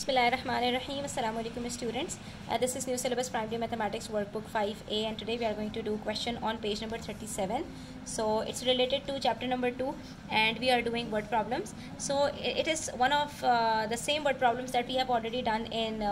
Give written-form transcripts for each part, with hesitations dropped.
Bismillahirrahmanirrahim. Assalamu alaikum students. This is new syllabus primary mathematics workbook 5A and today we are going to do question on page number 37. So it's related to chapter number 2 and we are doing word problems. So it is one of the same word problems that we have already done in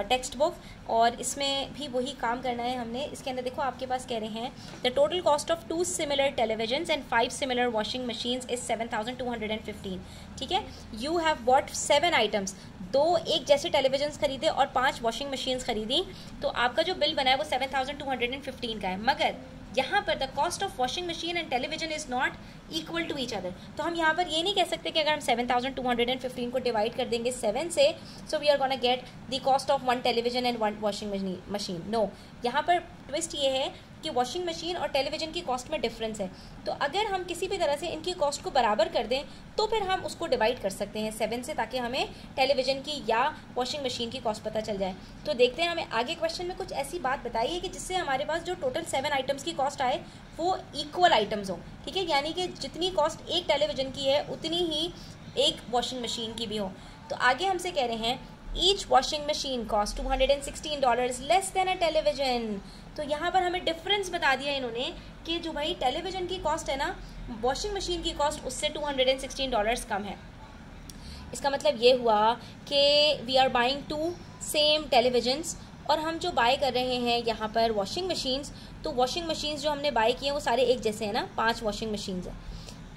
text book और इसमें भी वही काम करना है हमने. इसके अंदर देखो आपके पास कह रहे हैं the total cost of 2 similar televisions and 5 similar washing machines is 7,215. ठीक है, यू हैव बॉट 7 आइटम्स, 2 एक जैसे टेलीविजन्स खरीदे और 5 वॉशिंग मशीन्स खरीदी, तो आपका जो बिल बना है वो 7,215 का है. मगर यहाँ पर the cost of washing machine and television is not equal to each other. तो हम यहाँ पर ये नहीं कह सकते कि अगर हम 7,215 को डिवाइड कर देंगे 7 से, so we are gonna get the cost of 1 television and 1 washing machine. No, यहाँ पर ट्विस्ट ये है कि वॉशिंग मशीन और टेलीविजन की कॉस्ट में डिफरेंस है. तो अगर हम किसी भी तरह से इनकी कॉस्ट को बराबर कर दें तो फिर हम उसको डिवाइड कर सकते हैं 7 से, ताकि हमें टेलीविजन की या वॉशिंग मशीन की कॉस्ट पता चल जाए. तो देखते हैं हमें आगे क्वेश्चन में कुछ ऐसी बात बताइए कि जिससे हमारे पास जो टोटल 7 आइटम्स की कॉस्ट आए वो इक्वल आइटम्स हो. ठीक है, यानी कि जितनी कॉस्ट एक टेलीविजन की है उतनी ही एक वॉशिंग मशीन की भी हो. तो आगे हमसे कह रहे हैं each washing machine cost $216 less than a television. तो यहाँ पर हमें डिफरेंस बता दिया इन्होंने कि जो भाई टेलीविजन की कॉस्ट है ना, वॉशिंग मशीन की कॉस्ट उससे $216 कम है. इसका मतलब ये हुआ कि we are buying 2 same televisions और हम जो बाय कर रहे हैं यहाँ पर वॉशिंग मशीन्स, तो वॉशिंग मशीन्स जो हमने बाय किए हैं वो सारे एक जैसे हैं ना, 5 वॉशिंग मशीन्स हैं.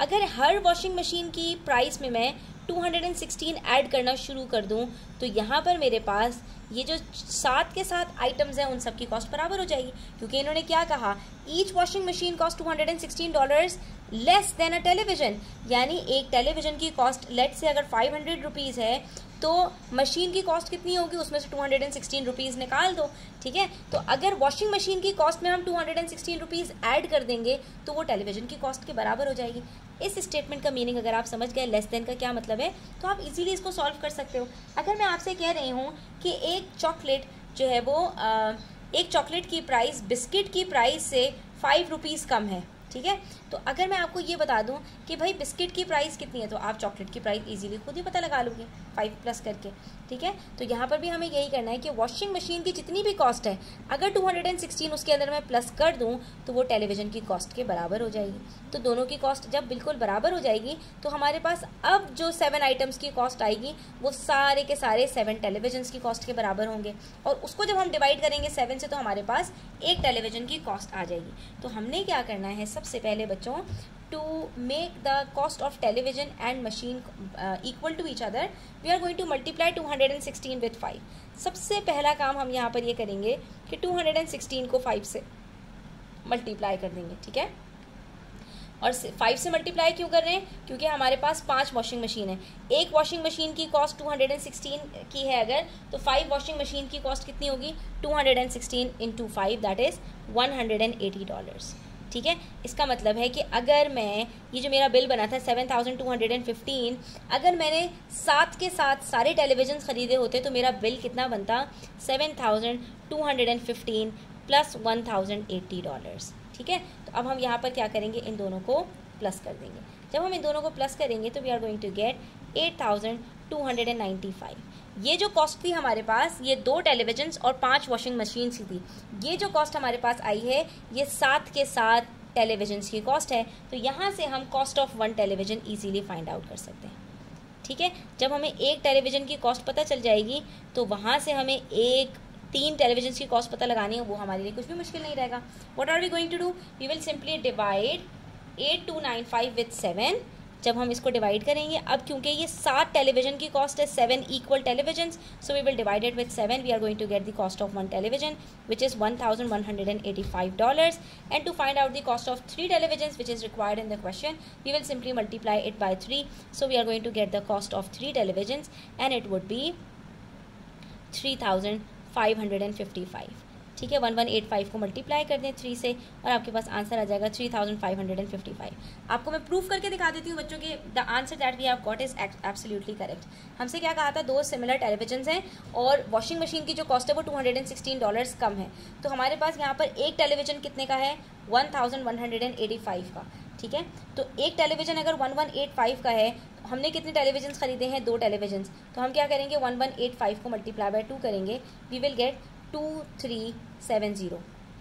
अगर हर वॉशिंग मशीन की प्राइस में मैं 216 ऐड करना शुरू कर दूं तो यहाँ पर मेरे पास ये जो 7 के 7 आइटम्स हैं उन सब की कॉस्ट बराबर हो जाएगी, क्योंकि इन्होंने क्या कहा, each washing machine cost $216 less than a television. यानी एक टेलीविजन की कॉस्ट लेट से अगर 500 रुपीज़ है तो मशीन की कॉस्ट कितनी होगी, उसमें से 216 रुपीज़ निकाल दो. ठीक है, तो अगर वॉशिंग मशीन की कॉस्ट में हम 216 रुपीज़ ऐड कर देंगे तो वो टेलीविजन की कॉस्ट के बराबर हो जाएगी. इस स्टेटमेंट का मीनिंग अगर आप समझ गए लेस देन का क्या मतलब है, तो आप इजीली इसको सॉल्व कर सकते हो. अगर मैं आपसे कह रही हूँ कि एक चॉकलेट जो है वो एक चॉकलेट की प्राइस बिस्किट की प्राइस से 5 रुपीज़ कम है. ठीक है, तो अगर मैं आपको ये बता दूं कि भाई बिस्किट की प्राइस कितनी है, तो आप चॉकलेट की प्राइस इजीली खुद ही पता लगा लोगे 5 प्लस करके. ठीक है, तो यहाँ पर भी हमें यही करना है कि वॉशिंग मशीन की जितनी भी कॉस्ट है अगर 216 उसके अंदर मैं प्लस कर दूं तो वो टेलीविजन की कॉस्ट के बराबर हो जाएगी. तो दोनों की कॉस्ट जब बिल्कुल बराबर हो जाएगी तो हमारे पास अब जो 7 आइटम्स की कॉस्ट आएगी वो सारे के सारे 7 टेलीविजन की कॉस्ट के बराबर होंगे, और उसको जब हम डिवाइड करेंगे 7 से तो हमारे पास एक टेलीविजन की कॉस्ट आ जाएगी. तो हमने क्या करना है सबसे पहले बच्चों, to make the cost of television and machine equal to each other, we are going to multiply 216 with 5. सबसे पहला काम हम यहाँ पर ये करेंगे कि 216 को 5 से मल्टीप्लाई कर देंगे. ठीक है, और 5 से मल्टीप्लाई क्यों कर रहे हैं, क्योंकि हमारे पास 5 वॉशिंग मशीन है. एक वॉशिंग मशीन की कॉस्ट 216 की है अगर, तो 5 वॉशिंग मशीन की कॉस्ट कितनी होगी, 216 इंटू 5 दैट इज़ $180. ठीक है, इसका मतलब है कि अगर मैं ये जो मेरा बिल बना था 7,215, अगर मैंने 7 के साथ सारे टेलीविजन ख़रीदे होते तो मेरा बिल कितना बनता, 7,215 प्लस $1,080. ठीक है, तो अब हम यहाँ पर क्या करेंगे, इन दोनों को प्लस कर देंगे. जब हम इन दोनों को प्लस करेंगे तो we are going to get 8,295. ये जो कॉस्ट थी हमारे पास, ये 2 टेलीविजन्स और 5 वॉशिंग मशीन्स की थी. ये जो कॉस्ट हमारे पास आई है ये 7 के 7 टेलीविजन्स की कॉस्ट है. तो यहाँ से हम cost of 1 television easily find out कर सकते हैं. ठीक है, जब हमें एक टेलीविजन की कॉस्ट पता चल जाएगी तो वहाँ से हमें 3 टेलीविजन की कॉस्ट पता लगानी है, वो हमारे लिए कुछ भी मुश्किल नहीं रहेगा. What are we going to do, we will simply divide 8295 with 7. जब हम इसको डिवाइड करेंगे, अब क्योंकि ये 7 टेलीविजन की कॉस्ट है, 7 equal television, so we will divide it with 7. We are going to get the cost of 1 television which is $1,185. And to find out the cost of 3 television which is required in the question, we will simply multiply it by 3. So we are going to get the cost of 3 television and it would be 3,555. ठीक है, 1185 को multiply कर दें 3 से और आपके पास answer आ जाएगा 3,555. आपको मैं प्रूफ करके दिखा देती हूँ बच्चों कि the answer that we have got is absolutely correct. हमसे क्या कहा था, 2 सिमिलर टेलीविजन हैं और वॉशिंग मशीन की जो कॉस्ट है वो $216 कम है. तो हमारे पास यहाँ पर एक टेलीविजन कितने का है, 1185 का. ठीक है, तो एक टेलीविजन अगर 1185 का है हमने कितने टेलीविजन खरीदे हैं? 2 टेलीविजन। तो हम क्या करेंगे, 1185 को मल्टीप्लाई बाय 2 करेंगे, वी विल गेट 2370।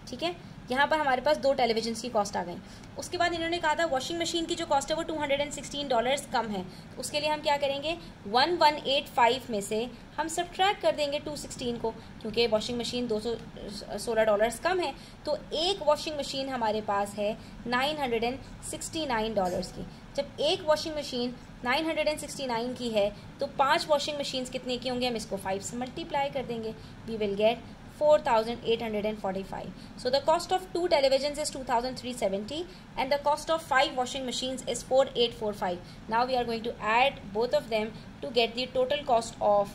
ठीक है, यहाँ पर हमारे पास 2 टेलीविजन की कॉस्ट आ गई। उसके बाद इन्होंने कहा था वॉशिंग मशीन की जो कॉस्ट है वो $216 कम है। तो उसके लिए हम क्या करेंगे, 1185 में से हम सब्ट्रैक्ट कर देंगे 216 को, क्योंकि वॉशिंग मशीन $216 कम है। तो एक वॉशिंग मशीन हमारे पास है $969 की। जब एक वॉशिंग मशीन 969 की है तो 5 वॉशिंग मशीन्स कितने की होंगे, हम इसको 5 से मल्टीप्लाई कर देंगे, we will get 4,845. So the cost of 2 televisions is 2,370 and the cost of 5 washing machines is 4,845. Now we are going to add both of them to get the total cost of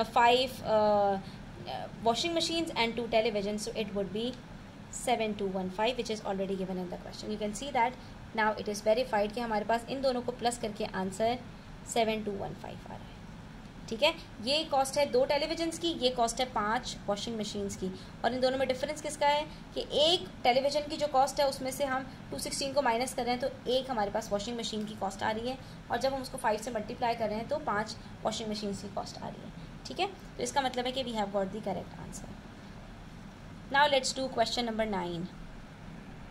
5 washing machines and 2 televisions. So it would be 7,215, which is already given in the question. You can see that now it is verified कि हमारे पास इन दोनों को plus करके answer 7,215 आ रहा है। ठीक है, ये कॉस्ट है 2 टेलीविजन्स की, ये कॉस्ट है 5 वॉशिंग मशीन्स की। और इन दोनों में डिफरेंस किसका है कि एक टेलीविजन की जो कॉस्ट है उसमें से हम 216 को माइनस कर रहे हैं, तो एक हमारे पास वॉशिंग मशीन की कॉस्ट आ रही है, और जब हम उसको 5 से मल्टीप्लाई कर रहे हैं तो 5 वॉशिंग मशीन की कॉस्ट आ रही है। ठीक है, तो इसका मतलब है कि we have got the correct answer. Now let's do question number 9।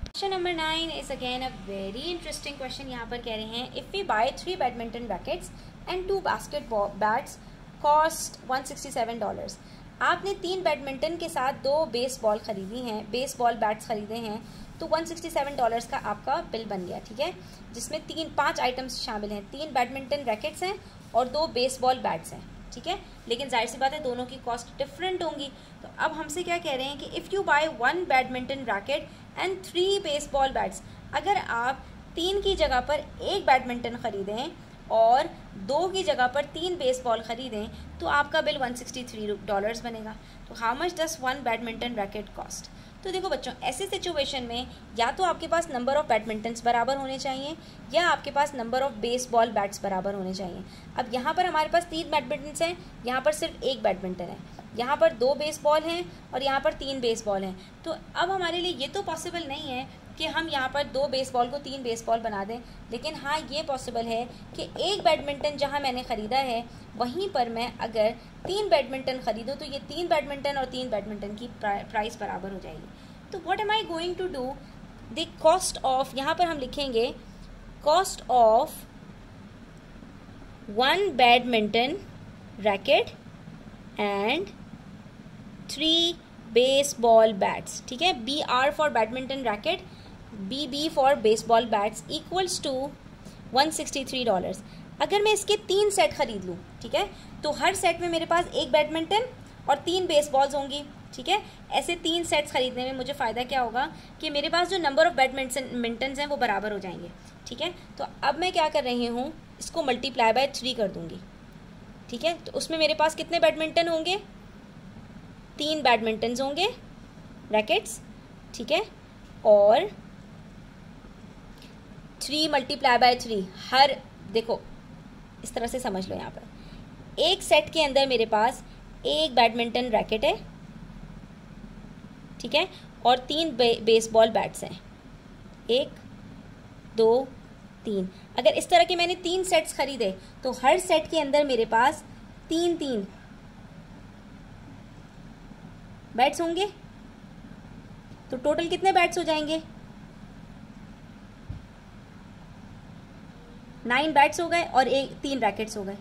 Question number 9 is again a very interesting question. यहाँ पर कह रहे हैं if we buy 3 badminton rackets and 2 basketball bats cost $167। आपने 3 बैडमिंटन के साथ 2 बेसबॉल खरीदी हैं, बेसबॉल बैट्स खरीदे हैं, तो $167 का आपका बिल बन गया। ठीक है, जिसमें 5 आइटम्स शामिल हैं, 3 बैडमिंटन रैकेट्स हैं और 2 बेसबॉल बैट्स हैं। ठीक है, लेकिन जाहिर सी बात है दोनों की कॉस्ट डिफरेंट होंगी। तो अब हमसे क्या कह रहे हैं कि if you buy 1 badminton racket and 3 baseball bats, अगर आप 3 की जगह पर 1 बैडमिंटन खरीदें और 2 की जगह पर 3 बेसबॉल खरीदें तो आपका बिल $163 बनेगा। तो how much does 1 badminton racket cost? तो देखो बच्चों, ऐसे सिचुएशन में या तो आपके पास नंबर ऑफ़ बैडमिंटन्स बराबर होने चाहिए या आपके पास नंबर ऑफ़ बेसबॉल बैट्स बराबर होने चाहिए। अब यहाँ पर हमारे पास 3 बैडमिंटन्स हैं, यहाँ पर सिर्फ 1 बैडमिंटन है, यहाँ पर 2 बेसबॉल हैं और यहाँ पर 3 बेसबॉल हैं। तो अब हमारे लिए ये तो पॉसिबल नहीं है कि हम यहाँ पर 2 बेसबॉल को 3 बेसबॉल बना दें, लेकिन हाँ ये पॉसिबल है कि एक बैडमिंटन जहाँ मैंने ख़रीदा है वहीं पर मैं अगर 3 बैडमिंटन ख़रीदूँ तो ये 3 बैडमिंटन और 3 बैडमिंटन की प्राइस बराबर हो जाएगी। तो what am I going to do, the cost of, यहाँ पर हम लिखेंगे cost of 1 badminton racket and 3 baseball bats. ठीक है, BR for badminton racket, BB for baseball bats equals to $163। अगर मैं इसके 3 सेट खरीद लूँ, ठीक है, तो हर सेट में मेरे पास 1 बैडमिंटन और 3 बेसबॉल्स होंगी। ठीक है, ऐसे 3 सेट्स खरीदने में मुझे फ़ायदा क्या होगा कि मेरे पास जो नंबर ऑफ़ बैडमिंटन्स हैं वो बराबर हो जाएंगे। ठीक है, तो अब मैं क्या कर रही हूँ, इसको मल्टीप्लाई बाय 3 कर दूँगी। ठीक है, तो उसमें मेरे पास कितने बैडमिंटन होंगे, 3 बैडमिंटन्स होंगे रैकेट्स। ठीक है, और 3 मल्टीप्लाई बाय 3, हर, देखो इस तरह से समझ लो, यहाँ पर एक सेट के अंदर मेरे पास 1 बैडमिंटन रैकेट है, ठीक है, और 3 बेसबॉल बैट्स हैं, 1 2 3। अगर इस तरह के मैंने 3 सेट्स खरीदे तो हर सेट के अंदर मेरे पास 3 बैट्स होंगे। तो टोटल कितने बैट्स हो जाएंगे, 9 बैट्स हो गए और 3 रैकेट्स हो गए।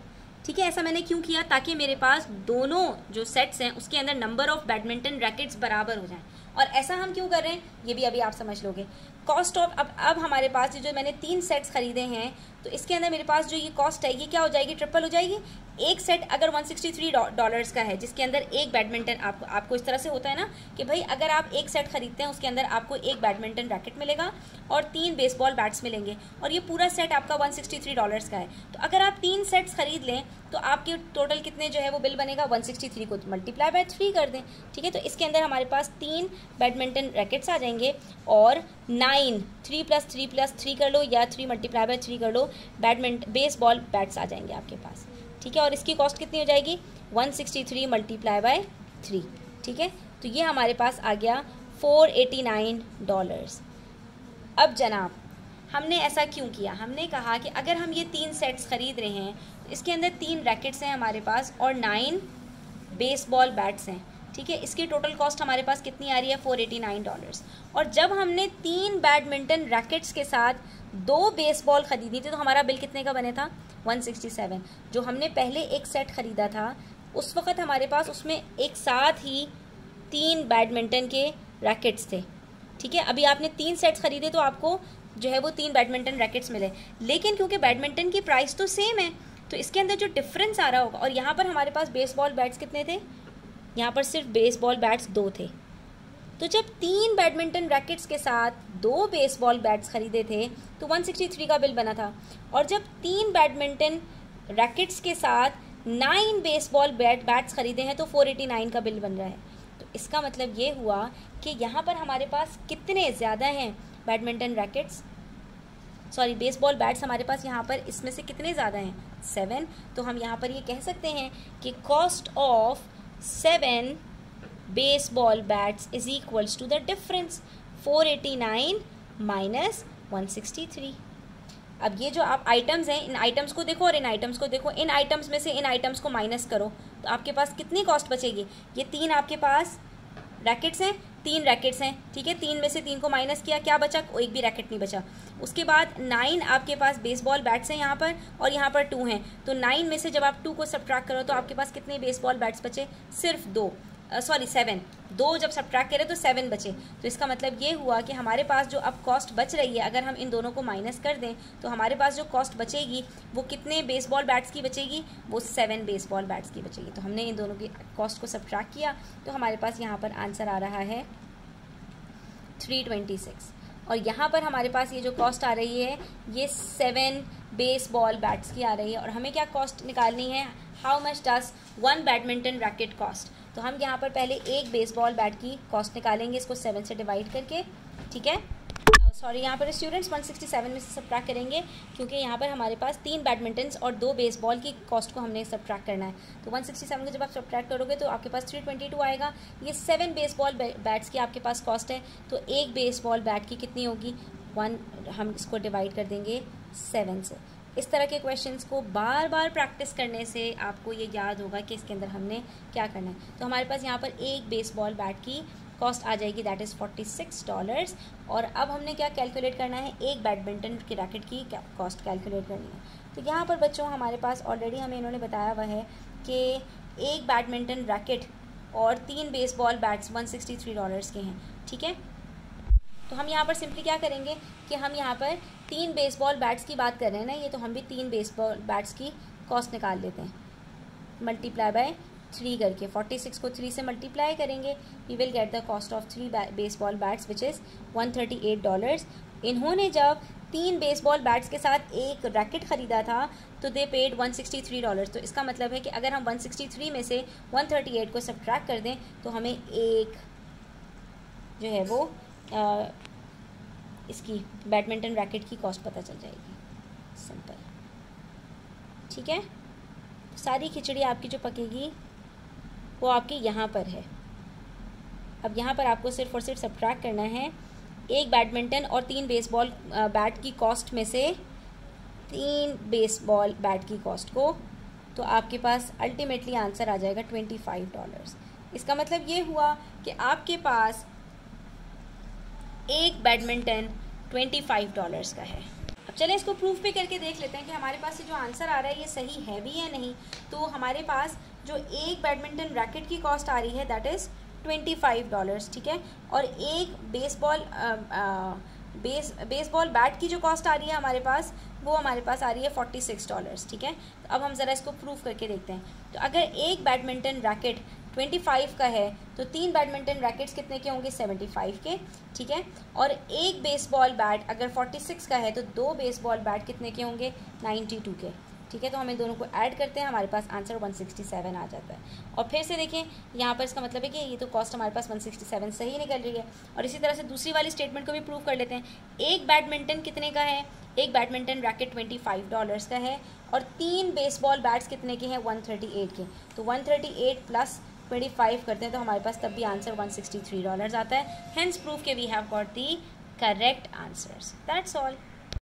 ठीक है, ऐसा मैंने क्यों किया, ताकि मेरे पास दोनों जो सेट्स हैं उसके अंदर नंबर ऑफ बैडमिंटन रैकेट्स बराबर हो जाएं। और ऐसा हम क्यों कर रहे हैं ये भी अभी आप समझ लोगे। कॉस्ट ऑफ, अब हमारे पास जो मैंने 3 सेट्स खरीदे हैं तो इसके अंदर मेरे पास जो ये कॉस्ट है ये क्या हो जाएगी, ट्रिपल हो जाएगी। एक सेट अगर $163 का है जिसके अंदर 1 बैडमिंटन, आपको इस तरह से होता है ना कि भाई अगर आप एक सेट खरीदते हैं उसके अंदर आपको 1 बैडमिंटन रैकेट मिलेगा और 3 बेसबॉल बैट्स मिलेंगे और ये पूरा सेट आपका $163 का है। तो अगर आप 3 सेट्स खरीद लें तो आपके टोटल कितने जो है वो बिल बनेगा, 163 को मल्टीप्लाई बाय 3 कर दें। ठीक है, तो इसके अंदर हमारे पास 3 बैडमिंटन रैकेट्स आ जाएंगे और 9, 3 + 3 + 3 कर लो या 3 मल्टीप्लाई बाय 3 कर लो, बेसबॉल बैट्स आ जाएंगे आपके पास। ठीक है, और इसकी कॉस्ट कितनी हो जाएगी, 163 मल्टीप्लाई बाय 3। ठीक है, तो ये हमारे पास आ गया $489। अब जनाब हमने ऐसा क्यों किया? हमने कहा कि अगर हम ये 3 सेट्स ख़रीद रहे हैं, इसके अंदर 3 रैकेट्स हैं हमारे पास और 9 बेसबॉल बैट्स हैं, ठीक है। इसकी टोटल कॉस्ट हमारे पास कितनी आ रही है? $489। और जब हमने 3 बैडमिंटन रैकेट्स के साथ 2 बेसबॉल ख़रीदी थी तो हमारा बिल कितने का बने था? 167। जो हमने पहले एक सेट ख़रीदा था उस वक़्त हमारे पास उसमें एक साथ ही 3 बैडमिंटन के रैकेट्स थे, ठीक है। अभी आपने 3 सेट्स ख़रीदे तो आपको जो है वो 3 बैडमिंटन रैकेट्स मिले, लेकिन क्योंकि बैडमिंटन की प्राइस तो सेम है तो इसके अंदर जो डिफरेंस आ रहा होगा, और यहाँ पर हमारे पास बेसबॉल बैट्स कितने थे? यहाँ पर सिर्फ बेसबॉल बैट्स 2 थे। तो जब 3 बैडमिंटन रैकेट्स के साथ 2 बेसबॉल बैट्स खरीदे थे तो 163 का बिल बना था, और जब 3 बैडमिंटन रैकेट्स के साथ 9 बेसबॉल बैट्स खरीदे हैं तो 489 का बिल बन रहा है। तो इसका मतलब ये हुआ कि यहाँ पर हमारे पास कितने ज़्यादा हैं badminton rackets, sorry baseball bats हमारे पास यहाँ पर इसमें से कितने ज़्यादा हैं? 7। तो हम यहाँ पर ये कह सकते हैं कि cost of 7 baseball bats is equals to the difference 489 minus 163। अब ये जो आप आइटम्स हैं, इन आइटम्स को देखो और इन आइटम्स को देखो, इन आइटम्स में से इन आइटम्स को माइनस करो तो आपके पास कितनी कॉस्ट बचेगी? ये 3 आपके पास रैकेट्स हैं, 3 रैकेट्स हैं, ठीक है। 3 में से 3 को माइनस किया, क्या बचा? कोई भी रैकेट नहीं बचा। उसके बाद 9 आपके पास बेसबॉल बैट्स हैं यहाँ पर, और यहाँ पर 2 हैं। तो 9 में से जब आप 2 को सब्ट्रैक्ट करो तो आपके पास कितने बेसबॉल बैट्स बचे? सिर्फ 2, सॉरी 7। 2 जब सब्ट्रैक्ट करें तो 7 बचे। तो इसका मतलब ये हुआ कि हमारे पास जो अब कॉस्ट बच रही है, अगर हम इन दोनों को माइनस कर दें तो हमारे पास जो कॉस्ट बचेगी वो कितने बेसबॉल बैट्स की बचेगी? वो 7 बेसबॉल बैट्स की बचेगी। तो हमने इन दोनों की कॉस्ट को सब्ट्रैक्ट किया तो हमारे पास यहाँ पर आंसर आ रहा है 326। और यहाँ पर हमारे पास ये जो कॉस्ट आ रही है ये 7 बेसबॉल बैट्स की आ रही है, और हमें क्या कॉस्ट निकालनी है? How much does 1 badminton racket cost? तो हम यहाँ पर पहले एक बेसबॉल बैट की कॉस्ट निकालेंगे, इसको 7 से डिवाइड करके, ठीक है। सॉरी, यहाँ पर स्टूडेंट्स 167 में से सब्ट्रैक्ट करेंगे क्योंकि यहाँ पर हमारे पास 3 बैडमिंटन्स और 2 बेसबॉल की कॉस्ट को हमने सब्ट्रैक्ट करना है। तो 167 को जब आप सब्ट्रैक्ट करोगे तो आपके पास 322 आएगा। ये 7 बेसबॉल बैट्स की आपके पास कॉस्ट है, तो एक बेसबॉल बैट की कितनी होगी? 1। हम इसको डिवाइड कर देंगे 7 से। इस तरह के क्वेश्चंस को बार बार प्रैक्टिस करने से आपको ये याद होगा कि इसके अंदर हमने क्या करना है। तो हमारे पास यहाँ पर एक बेसबॉल बैट की कॉस्ट आ जाएगी, दैट इज़ $46। और अब हमने क्या कैलकुलेट करना है? एक बैडमिंटन की रैकेट की कॉस्ट कैलकुलेट करनी है। तो यहाँ पर बच्चों हमारे पास ऑलरेडी हमें इन्होंने बताया हुआ है कि एक बैडमिंटन रैकेट और 3 बेसबॉल बैट्स $163 के हैं, ठीक है। तो हम यहाँ पर सिंपली क्या करेंगे कि हम यहाँ पर 3 बेसबॉल बैट्स की बात कर रहे हैं ना, ये तो हम भी 3 बेसबॉल बैट्स की कॉस्ट निकाल लेते हैं, मल्टीप्लाई बाय 3 करके 46 को 3 से मल्टीप्लाई करेंगे, we will get the cost of 3 baseball bats which is $138। इन्होंने जब 3 बेसबॉल बैट्स के साथ एक रैकेट ख़रीदा था तो दे पेड $163। तो इसका मतलब है कि अगर हम 163 में से 138 को सब्ट्रैक्ट कर दें तो हमें एक जो है वो इसकी बैडमिंटन रैकेट की कॉस्ट पता चल जाएगी। सिंपल, ठीक है। सारी खिचड़ी आपकी जो पकेगी वो आपकी यहाँ पर है। अब यहाँ पर आपको सिर्फ और सिर्फ सब्ट्रैक्ट करना है एक बैडमिंटन और 3 बेसबॉल बैट की कॉस्ट में से 3 बेसबॉल बैट की कॉस्ट को, तो आपके पास अल्टीमेटली आंसर आ जाएगा $25। इसका मतलब ये हुआ कि आपके पास एक बैडमिंटन $25 का है। अब चलें इसको प्रूफ भी करके देख लेते हैं कि हमारे पास ये जो आंसर आ रहा है ये सही है भी या नहीं। तो हमारे पास जो एक बैडमिंटन रैकेट की कॉस्ट आ रही है दैट इज़ $25, ठीक है। और एक बेसबॉल बैट की जो कॉस्ट आ रही है हमारे पास वो हमारे पास आ रही है $46, ठीक है। तो अब हम ज़रा इसको प्रूफ करके देखते हैं। तो अगर एक बैडमिंटन रैकेट 25 का है तो 3 बैडमिंटन रैकेट्स कितने के होंगे? 75 के, ठीक है। और एक बेसबॉल बैट अगर 46 का है तो 2 बेसबॉल बैट कितने के होंगे? 92 के, ठीक है। तो हम इन दोनों को ऐड करते हैं, हमारे पास आंसर 167 आ जाता है। और फिर से देखें यहाँ पर इसका मतलब है कि ये तो कॉस्ट हमारे पास 167 सही निकल रही है। और इसी तरह से दूसरी वाली स्टेटमेंट को भी प्रूव कर लेते हैं। एक बैडमिंटन कितने का है? एक बैडमिंटन रैकेट $25 का है और 3 बेसबॉल बैट्स कितने के हैं? 138 के। तो 138 प्लस 25 करते हैं तो हमारे पास तब भी आंसर $163 आता है। हेंस प्रूफ के we have got the correct answers. That's all.